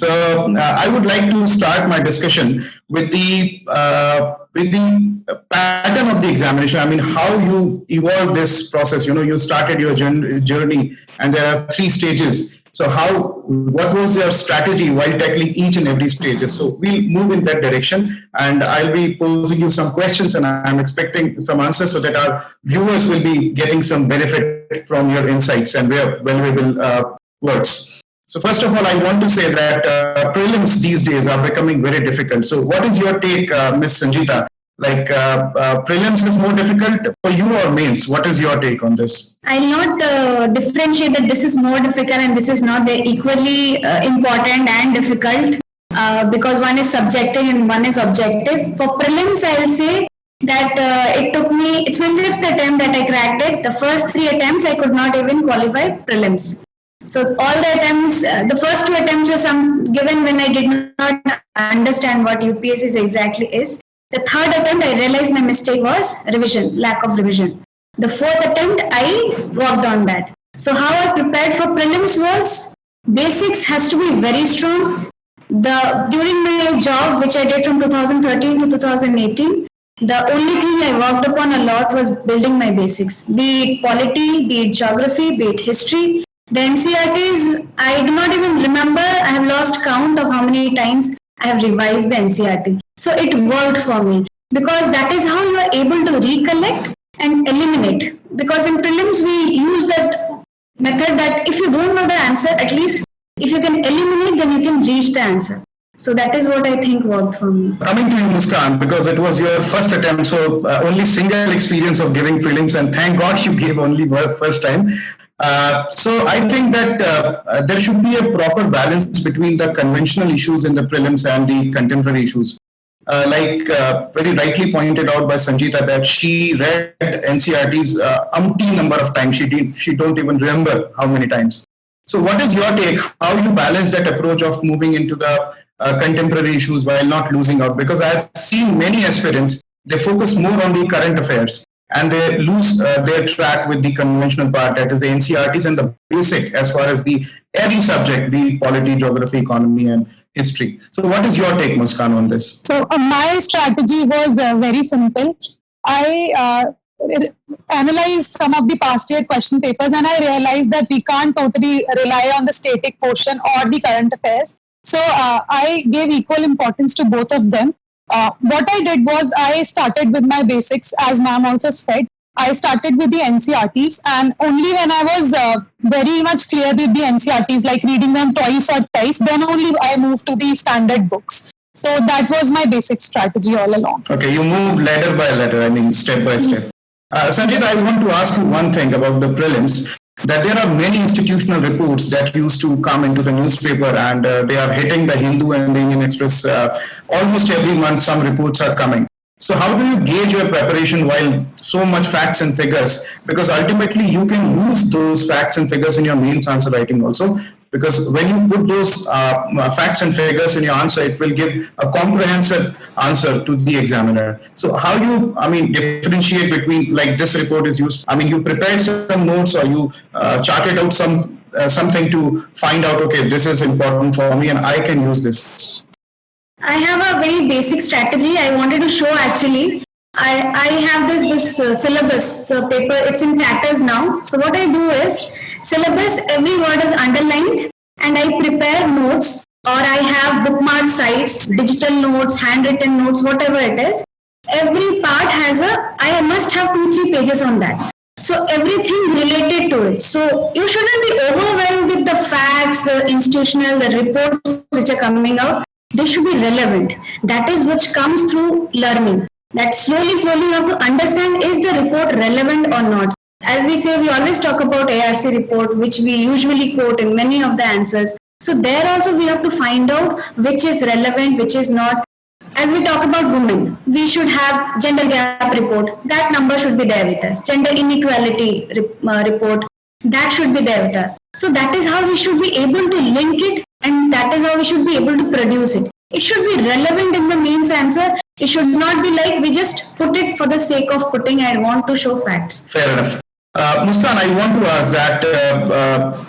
So I would like to start my discussion with the pattern of the examination. I mean, how you evolve this process. You started your journey, and there are 3 stages. So what was your strategy while tackling each and every stage? So we'll move in that direction, and I'll be posing you some questions, and I'm expecting some answers so that our viewers will be getting some benefit from your insights and valuable words. So first of all, I want to say that prelims these days are becoming very difficult. So what is your take, Ms. Sanjita? Like prelims is more difficult for you or mains? What is your take on this? I'll not differentiate that this is more difficult and this is not equally important and difficult because one is subjective and one is objective. For prelims, I'll say that it's my 5th attempt that I cracked it. The first 3 attempts, I could not even qualify prelims. So all the attempts, the first 2 attempts were given when I did not understand what UPSC exactly is. The 3rd attempt, I realized my mistake was revision, lack of revision. The 4th attempt, I worked on that. So how I prepared for prelims was, basics has to be very strong. During my job, which I did from 2013 to 2018, the only thing I worked upon a lot was building my basics, be it polity, be it geography, be it history. The NCERTs, I do not even remember, I have lost count of how many times I have revised the NCERT. So it worked for me because that is how you are able to recollect and eliminate. Because in prelims, we use that method that if you don't know the answer, at least if you can eliminate, then you can reach the answer. So that is what I think worked for me. Coming to you, Muskan, because it was your first attempt, so only single experience of giving prelims, and thank God you gave only first time. So I think that there should be a proper balance between the conventional issues in the prelims and the contemporary issues. Very rightly pointed out by Sanjita that she read NCERTs umpteen number of times. She don't even remember how many times. So what is your take? How you balance that approach of moving into the contemporary issues while not losing out? Because I've seen many aspirants, they focus more on the current affairs and they lose their track with the conventional part, that is the NCERTs and the basic as far as the every subject, be polity, geography, economy, and history. So what is your take, Muskan, on this? So my strategy was very simple. I analyzed some of the past year question papers and I realized that we can't totally rely on the static portion or the current affairs. So I gave equal importance to both of them. What I did was I started with my basics, as ma'am also said. I started with the NCERTs, and only when I was very much clear with the NCERTs, like reading them twice or thrice, then only I moved to the standard books. So that was my basic strategy all along. Okay, you moved letter by letter, I mean step by step. Sanjita, I want to ask you one thing about the prelims, that there are many institutional reports that used to come into the newspaper and they are hitting the Hindu and the Indian Express. Almost every month some reports are coming. So how do you gauge your preparation while so much facts and figures? Because ultimately you can use those facts and figures in your mains answer writing also. Because when you put those facts and figures in your answer, it will give a comprehensive answer to the examiner. So how you, differentiate between, like this report is used, you prepared some notes or you charted out something to find out, okay, this is important for me and I can use this. I have a very basic strategy I wanted to show actually. I have this syllabus paper, it's in tatters now. So what I do is, syllabus, every word is underlined and I prepare notes, or I have bookmark sites, digital notes, handwritten notes, whatever it is. Every part has I must have 2-3 pages on that. So everything related to it. So you shouldn't be overwhelmed with the facts, the institutional, the reports which are coming out. They should be relevant. That is which comes through learning. That slowly you have to understand, is the report relevant or not? As we say, we always talk about ARC report, which we usually quote in many of the answers. So there also we have to find out which is relevant, which is not. As we talk about women, we should have gender gap report. That number should be there with us. Gender inequality report, that should be there with us. So that is how we should be able to link it, and that is how we should be able to produce it. It should be relevant in the mains answer. It should not be like we just put it for the sake of putting and want to show facts. Fair enough. Muskan, I want to ask that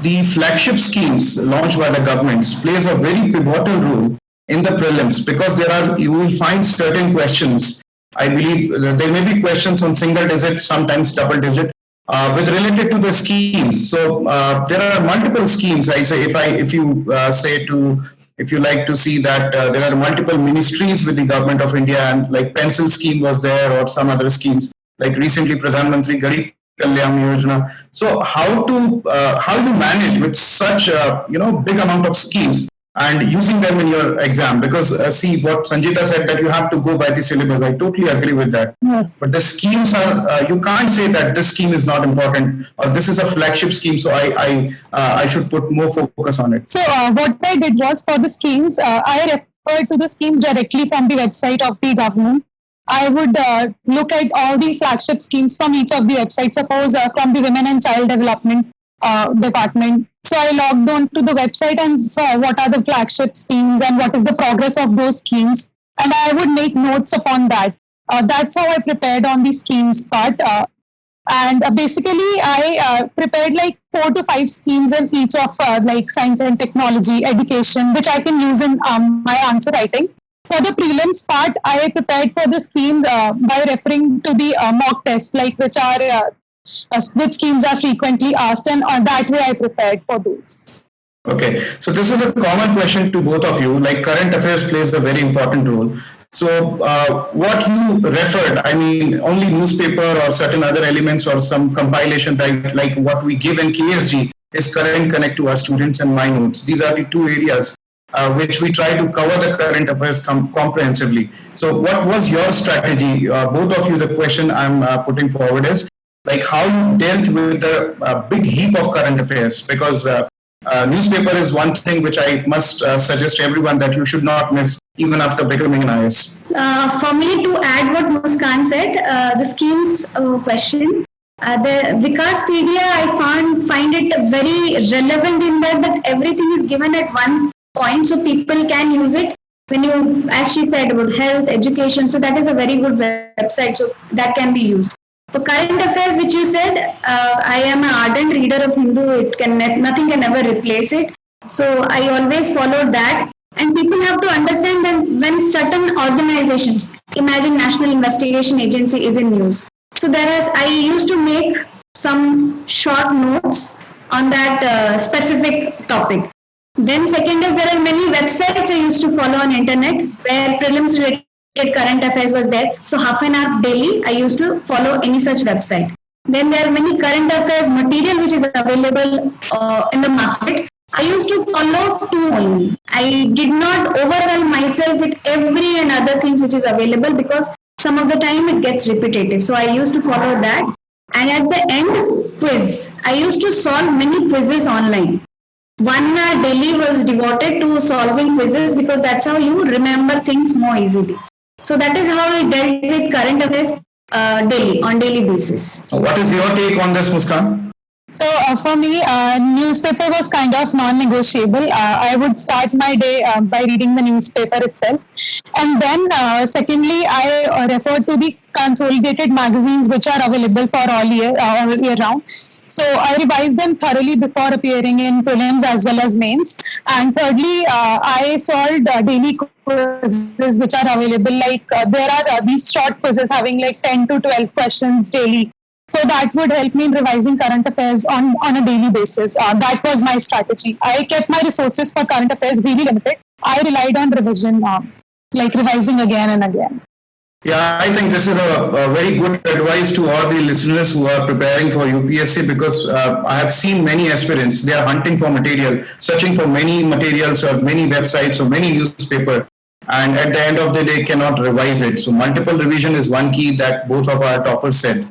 the flagship schemes launched by the governments plays a very pivotal role in the prelims because you will find certain questions. I believe there may be questions on single digit, sometimes double digit, with related to the schemes. So there are multiple schemes. I say if you like to see that there are multiple ministries with the government of India, and like pencil scheme was there or some other schemes like recently Pradhan Mantri Garib Kalyan Yojana. So how you manage with such big amount of schemes and using them in your exam? Because see what Sanjita said, that you have to go by the syllabus. I totally agree with that. Yes. But the schemes are you can't say that this scheme is not important or this is a flagship scheme, so I should put more focus on it. So what I did was, for the schemes, I referred to the schemes directly from the website of the government. I would look at all the flagship schemes from each of the websites. Suppose from the Women and Child Development Department. So I logged on to the website and saw what are the flagship schemes and what is the progress of those schemes. And I would make notes upon that. That's how I prepared on the schemes part. And basically, I prepared like 4 to 5 schemes in each of like science and technology, education, which I can use in my answer writing. For the prelims part, I prepared for the schemes by referring to the mock test, like which schemes are frequently asked, and that way I prepared for those. Okay, so this is a common question to both of you. Like current affairs plays a very important role. So what you referred, I mean, only newspaper or certain other elements or some compilation, right? Like what we give in KSG is current connect to our students and my notes. These are the two areas which we try to cover the current affairs comprehensively. So what was your strategy? Both of you, the question I'm putting forward is like how you dealt with the big heap of current affairs, because newspaper is one thing which I must suggest everyone that you should not miss even after becoming an IS. For me to add what Muskan said, the schemes question, the Vikaspedia, I find it very relevant in that everything is given at one point, so people can use it when you, as she said, about health, education. So that is a very good website, so that can be used. For current affairs, which you said, I am an ardent reader of Hindu. Nothing can ever replace it. So I always follow that. And people have to understand that when certain organizations, imagine National Investigation Agency is in news. So I used to make some short notes on that specific topic. Then second is there are many websites I used to follow on internet where prelims related current affairs was there. So half an hour daily I used to follow any such website. Then there are many current affairs material which is available in the market. I used to follow 2 only. I did not overwhelm myself with every and other things which is available, because some of the time it gets repetitive. So I used to follow that. And at the end, quiz. I used to solve many quizzes online. 1 hour daily was devoted to solving quizzes, because that's how you remember things more easily. So that is how I dealt with current affairs on daily basis. So what is your take on this, Muskan? So for me, newspaper was kind of non-negotiable. I would start my day by reading the newspaper itself. And then secondly, I refer to the consolidated magazines which are available for all year round. So I revised them thoroughly before appearing in prelims as well as mains. And thirdly, I solved daily quizzes which are available. Like there are these short quizzes having like 10 to 12 questions daily. So that would help me in revising current affairs on a daily basis. That was my strategy. I kept my resources for current affairs really limited. I relied on revision, like revising again and again. Yeah, I think this is a very good advice to all the listeners who are preparing for UPSC, because I have seen many aspirants, they are hunting for material, searching for many materials or many websites or many newspaper, and at the end of the day cannot revise it. So multiple revision is one key that both of our toppers said.